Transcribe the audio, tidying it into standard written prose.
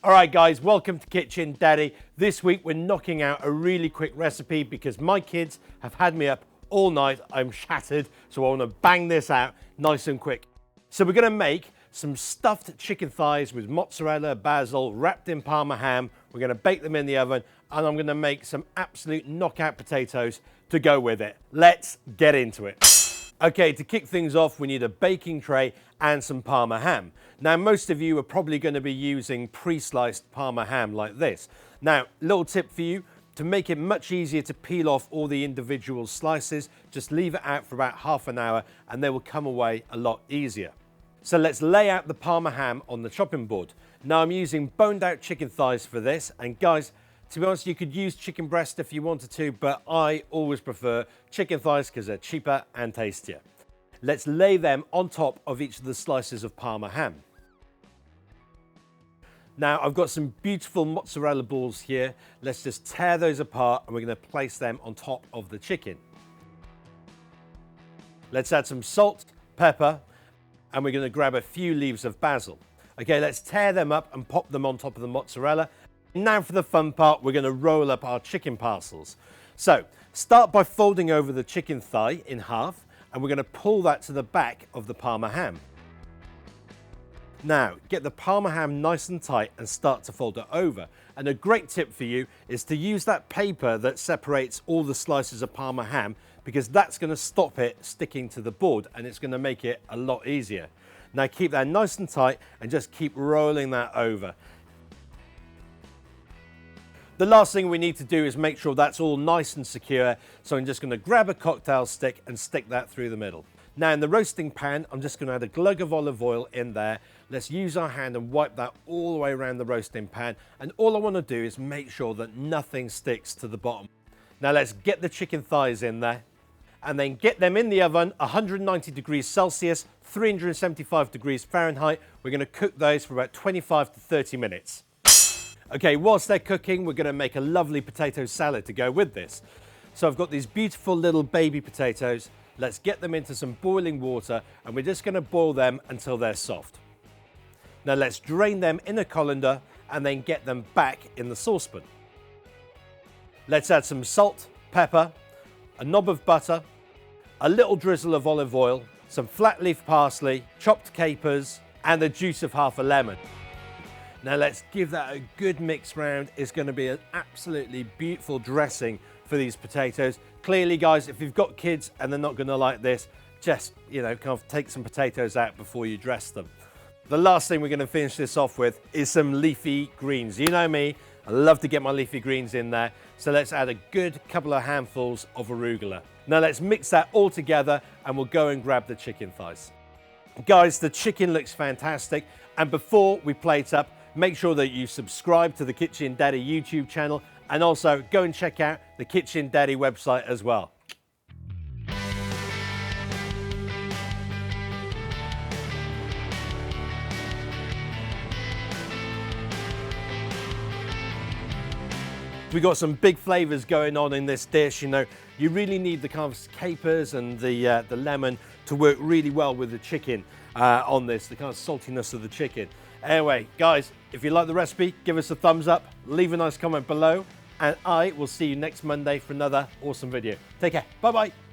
All right guys, welcome to Kitchen Daddy. This week we're knocking out a really quick recipe because my kids have had me up all night. I'm shattered, so I want to bang this out nice and quick. So we're going to make some stuffed chicken thighs with mozzarella, basil, wrapped in Parma ham. We're going to bake them in the oven, and I'm going to make some absolute knockout potatoes to go with it. Let's get into it. Okay, to kick things off, we need a baking tray and some Parma ham. Now, most of you are probably going to be using pre-sliced Parma ham like this. Now, little tip for you, to make it much easier to peel off all the individual slices, just leave it out for about half an hour and they will come away a lot easier. So let's lay out the Parma ham on the chopping board. Now, I'm using boned out chicken thighs for this, and guys, to be honest, you could use chicken breast if you wanted to, but I always prefer chicken thighs because they're cheaper and tastier. Let's lay them on top of each of the slices of Parma ham. Now, I've got some beautiful mozzarella balls here. Let's just tear those apart and we're going to place them on top of the chicken. Let's add some salt, pepper, and we're going to grab a few leaves of basil. Okay, let's tear them up and pop them on top of the mozzarella. Now for the fun part, we're going to roll up our chicken parcels. So start by folding over the chicken thigh in half, and we're going to pull that to the back of the Parma ham. Now get the Parma ham nice and tight and start to fold it over. And a great tip for you is to use that paper that separates all the slices of Parma ham, because that's going to stop it sticking to the board and it's going to make it a lot easier. Now keep that nice and tight and just keep rolling that over. The last thing we need to do is make sure that's all nice and secure, so I'm just going to grab a cocktail stick and stick that through the middle. Now in the roasting pan, I'm just going to add a glug of olive oil in there. Let's use our hand and wipe that all the way around the roasting pan, and all I want to do is make sure that nothing sticks to the bottom. Now let's get the chicken thighs in there and then get them in the oven, 190 degrees Celsius, 375 degrees Fahrenheit. We're going to cook those for about 25 to 30 minutes. Okay, whilst they're cooking, we're going to make a lovely potato salad to go with this. So I've got these beautiful little baby potatoes. Let's get them into some boiling water and we're just going to boil them until they're soft. Now let's drain them in a colander and then get them back in the saucepan. Let's add some salt, pepper, a knob of butter, a little drizzle of olive oil, some flat leaf parsley, chopped capers, and the juice of half a lemon. Now let's give that a good mix round. It's going to be an absolutely beautiful dressing for these potatoes. Clearly, guys, if you've got kids and they're not going to like this, just, kind of take some potatoes out before you dress them. The last thing we're going to finish this off with is some leafy greens. You know me, I love to get my leafy greens in there. So let's add a good couple of handfuls of arugula. Now let's mix that all together and we'll go and grab the chicken thighs. Guys, the chicken looks fantastic. And before we plate up, make sure that you subscribe to the Kitchen Daddy YouTube channel, and also go and check out the Kitchen Daddy website as well. We've got some big flavors going on in this dish. You really need the kind of capers and the lemon to work really well with the chicken on this, the kind of saltiness of the chicken. Anyway, guys, if you like the recipe, give us a thumbs up, leave a nice comment below, and I will see you next Monday for another awesome video. Take care. Bye-bye.